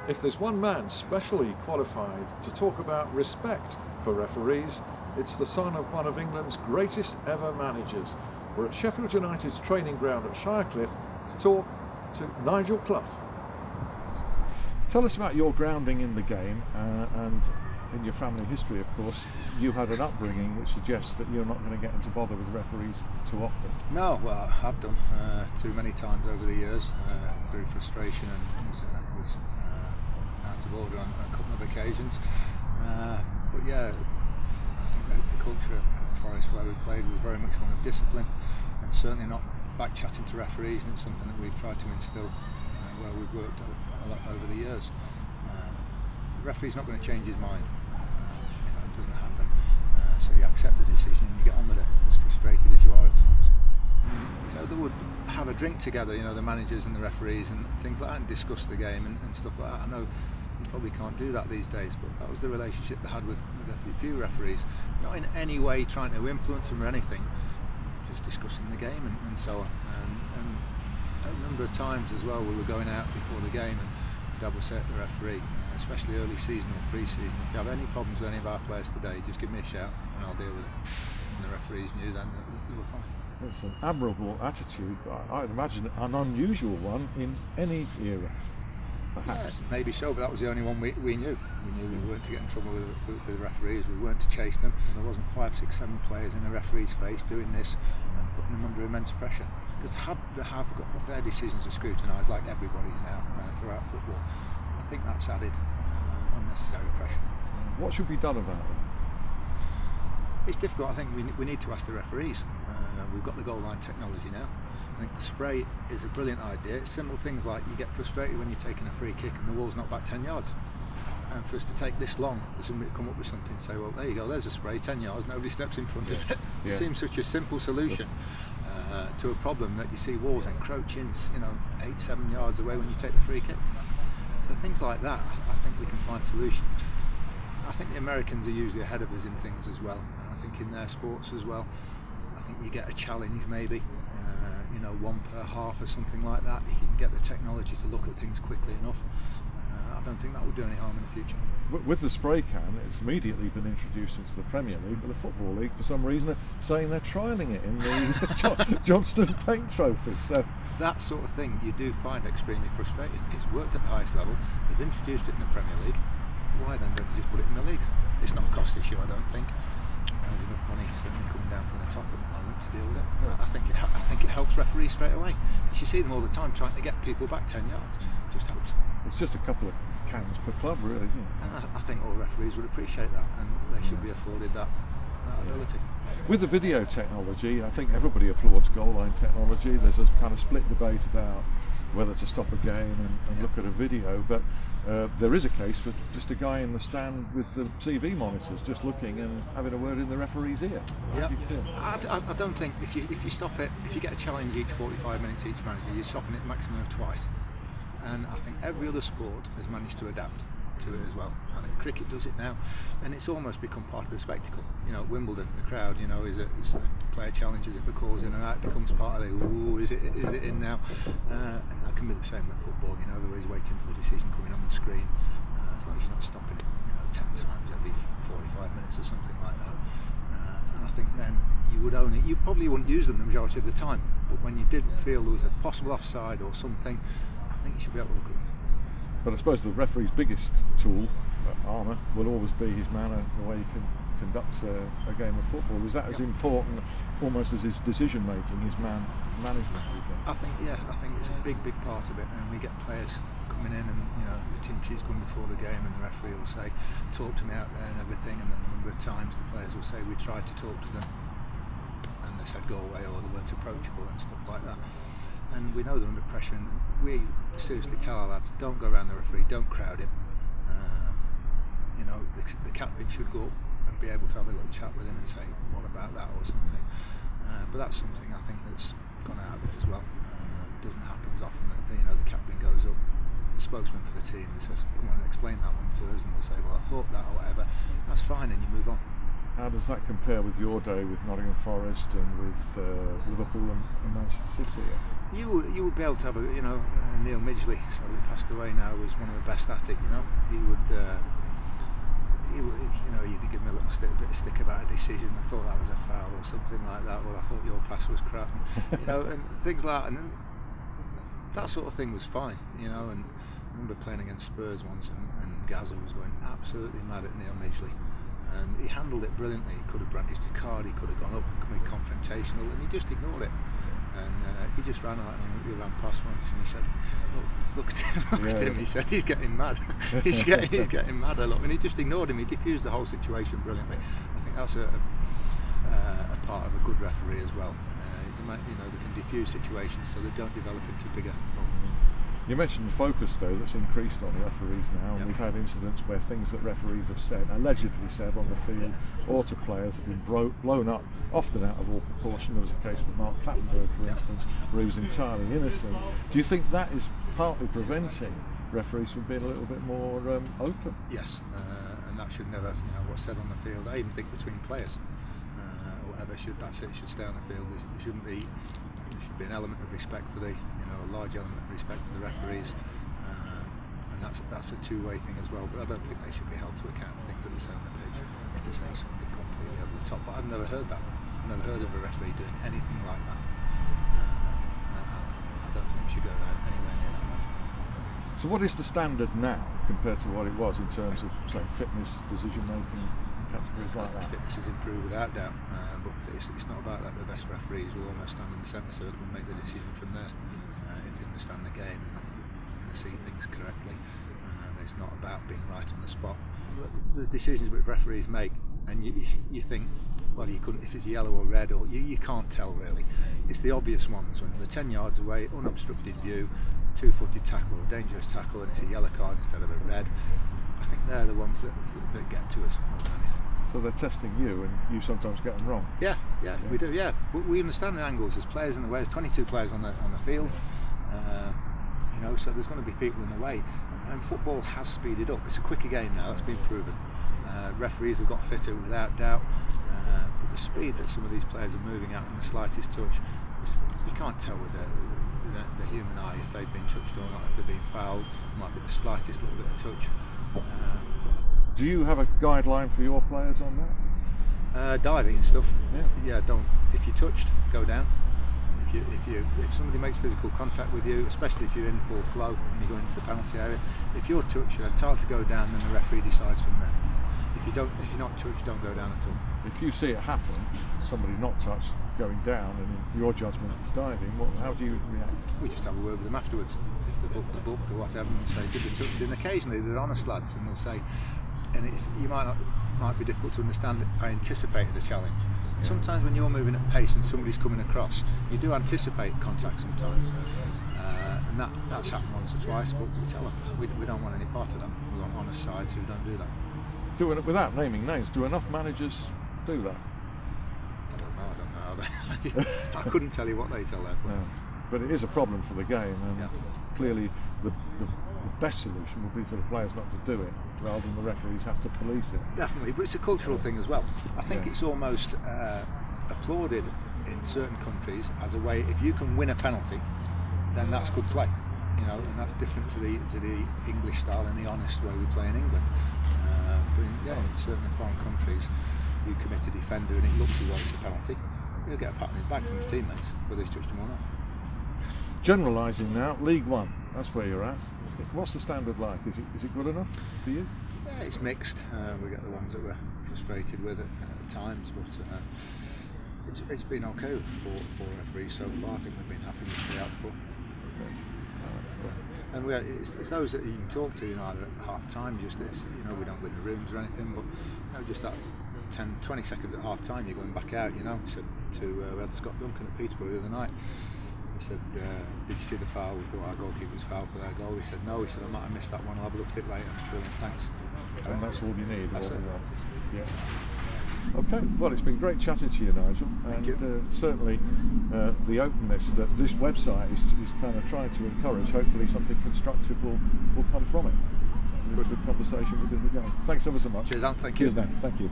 If there's one man specially qualified to talk about respect for referees, it's the son of one of England's greatest ever managers. We're at Sheffield United's training ground at Shirecliffe to talk to Nigel Clough. Tell us about your grounding in the game and in your family history. Of course, you had an upbringing which suggests that you're not going to get into bother with referees too often. No, well, I've done too many times over the years through frustration and was out of order on a couple of occasions. But yeah, I think the culture at Forest where we played was very much one of discipline and certainly not back chatting to referees, and it's something that we've tried to instill where we've worked a lot over the years. The referee's not going to change his mind. It doesn't happen. So you accept the decision and you get on with it, as frustrated as you are at times. They would have a drink together, the managers and the referees and things like that, and discuss the game and stuff like that. I know you probably can't do that these days, but that was the relationship they had with a few referees. Not in any way trying to influence them or anything, just discussing the game and so on. And a number of times as well, we were going out before the game and Dad would say to the referee, especially early season or pre-season, if you have any problems with any of our players today, just give me a shout and I'll deal with it. And the referees knew then that they were fine. It's an admirable attitude, but I'd imagine an unusual one in any era, perhaps. Yeah, maybe so, but that was the only one we knew. We knew we weren't to get in trouble with the referees, we weren't to chase them. There wasn't 5, 6, 7 players in the referee's face doing this and putting them under immense pressure. Because they have got their decisions are scrutinised like everybody's now throughout football. I think that's added unnecessary pressure. What should be done about it? It's difficult. I think we need to ask the referees. We've got the goal line technology now. I think the spray is a brilliant idea. It's simple things like you get frustrated when you're taking a free kick and the wall's not back 10 yards. And for us to take this long, for somebody to come up with something and say, well, there you go, there's a spray, 10 yards, nobody steps in front of it. It seems such a simple solution to a problem that you see walls encroaching, 8, 7 yards away when you take the free kick. So things like that, I think we can find solutions. I think the Americans are usually ahead of us in things as well. I think in their sports as well, I think you get a challenge maybe, 1 per half or something like that. You can get the technology to look at things quickly enough. I don't think that will do any harm in the future. With the spray can, it's immediately been introduced into the Premier League, but the Football League, for some reason, are saying they're trialling it in the Johnston Paint Trophy. So that sort of thing you do find extremely frustrating. It's worked at the highest level. They've introduced it in the Premier League. Why then don't you just put it in the leagues? It's not a cost issue, I don't think. There's enough money certainly coming down from the top at the moment to deal with it. I think it helps referees straight away. Because you see them all the time trying to get people back 10 yards. It just helps. It's just a couple of cans per club, really, isn't it? And I think all referees would appreciate that, and they should be afforded that ability. With the video technology, I think everybody applauds goal line technology. There's a kind of split debate about whether to stop a game and look at a video, but there is a case for just a guy in the stand with the TV monitors just looking and having a word in the referee's ear. Yeah, I don't think if you stop it, if you get a challenge each 45 minutes each manager, you're stopping it maximum of twice. And I think every other sport has managed to adapt to it as well. I think cricket does it now, and it's almost become part of the spectacle. Wimbledon, the crowd, is it player challenges, if a call's in and out, it becomes part of the ooh, is it in now? And that can be the same with football. Everybody's waiting for the decision coming on the screen. As long as you're not stopping it, 10 times every 45 minutes or something like that. And I think then you would own it. You probably wouldn't use them the majority of the time, but when you did feel there was a possible offside or something, I think you should be able to look at them. But I suppose the referee's biggest tool, armour, will always be his manner, the way he can conduct a game of football. Is that as important almost as his decision making, his management, do you think? I think it's a big part of it, and we get players coming in and the team sheet's going before the game and the referee will say, talk to me out there and everything, and then a number of times the players will say we tried to talk to them and they said go away or they weren't approachable and stuff like that. And we know they're under pressure, and we seriously tell our lads, don't go around the referee, don't crowd him. The captain should go up and be able to have a little chat with him and say, what about that or something. But that's something I think that's gone out of it as well. It doesn't happen as often that the captain goes up, the spokesman for the team, and says, come on, explain that one to us, and they'll say, well, I thought that or whatever. That's fine, and you move on. How does that compare with your day with Nottingham Forest and with Liverpool and Manchester City? you would be able to have a, Neil Midgley, sadly passed away now, was one of the best at it. He would, you'd give him a little bit of stick about a decision. I thought that was a foul or something like that. Well, I thought your pass was crap, and things like that. And that sort of thing was fine, And I remember playing against Spurs once, and Gazza was going absolutely mad at Neil Midgley. And he handled it brilliantly. He could have brandished a card, he could have gone up, been confrontational, and he just ignored it. And he just ran out, and he ran past once, and he said, "Look at him." He said, "He's getting mad. he's getting mad a lot." And he just ignored him. He diffused the whole situation brilliantly. I think that's a part of a good referee as well. They can diffuse situations so they don't develop into bigger problems. You mentioned the focus though that's increased on referees now, and Yep. we've had incidents where things that referees have said, allegedly said on the field or to players, have been blown up, often out of all proportion. There was a case with Mark Clattenburg, for instance, where he was entirely innocent. Do you think that is partly preventing referees from being a little bit more open? Yes, and that should never, what's said on the field. I even think between players, whatever should stay on the field. There should be an element of respect for a large element of respect for the referees, and that's a two-way thing as well. But I don't think they should be held to account for things that they say on the pitch. If they say something completely over the top, but I've never heard that. I've never heard of a referee doing anything like that. I don't think we should go anywhere near that way. So what is the standard now compared to what it was in terms of, say, fitness, decision-making, categories like that? Fitness has improved without doubt, but it's not about that. The best referees will almost stand in the centre circle and make the decision from there. If they understand the game and they see things correctly, it's not about being right on the spot. There's decisions which referees make, and you think, well, you couldn't, if it's yellow or red, or you can't tell really. It's the obvious ones when they're 10 yards away, unobstructed view, two-footed tackle or dangerous tackle, and it's a yellow card instead of a red. I think they're the ones that get to us more than anything. So they're testing you, and you sometimes get them wrong. Yeah, we do. Yeah, but we understand the angles. There's players in the way. There's 22 players on the field. So there's going to be people in the way. And football has speeded up. It's a quicker game now. That's been proven. Referees have got fitter without doubt. But the speed that some of these players are moving at in the slightest touch, you can't tell with the human eye if they've been touched or not. If they've been fouled, it might be the slightest little bit of touch. Do you have a guideline for your players on that? Diving and stuff. Yeah. Don't. If you're touched, go down. If somebody makes physical contact with you, especially if you're in full flow and you go into the penalty area, if you're touched, you're entitled to go down, then the referee decides from there. If you're not touched, don't go down at all. If you see it happen, somebody not touched going down, and in your judgment it's diving, how do you react? We just have a word with them afterwards. If they book or whatever, and say, did they touch you? And occasionally they're honest lads, and they'll say, and might be difficult to understand. I anticipated a challenge. Sometimes when you're moving at pace and somebody's coming across, you do anticipate contact sometimes, and that's happened once or twice. But we tell them we don't want any part of that. We want honest sides who don't do that. Without naming names, do enough managers do that? I don't know. I couldn't tell you what they tell their players. No. But it is a problem for the game, and clearly the best solution would be for the players not to do it, rather than the referees have to police it. Definitely, but it's a cultural thing as well. I think it's almost applauded in certain countries as a way. If you can win a penalty, then that's good play, and that's different to the English style and the honest way we play in England. But in certain foreign countries, you commit a defender and it looks as though it's a penalty, he'll get a pat on his back from his teammates, whether he's touched him or not. Generalising now, League One, that's where you're at. What's the standard like? Is it good enough for you? Yeah, it's mixed. We get the ones that we're frustrated with at times, but it's been okay for referees so far. I think we've been happy with the output. And it's those that you can talk to, either at half time, we don't win the rooms or anything, but just that 10-20 seconds at half time, you're going back out. We said we had Scott Duncan at Peterborough the other night. He said, did you see the foul? We thought our goalkeeper was fouled for their goal. He said, no. He said, I might have missed that one. I'll have a look at it later. Brilliant, thanks. And that's all you need. That's it. Yeah. Okay, well, it's been great chatting to you, Nigel. Thank you. Certainly the openness that this website is kind of trying to encourage, hopefully something constructive will come from it. Good conversation within the game. Thanks ever so much. Cheers, Ant. Thank you. Cheers, Dan. Thank you.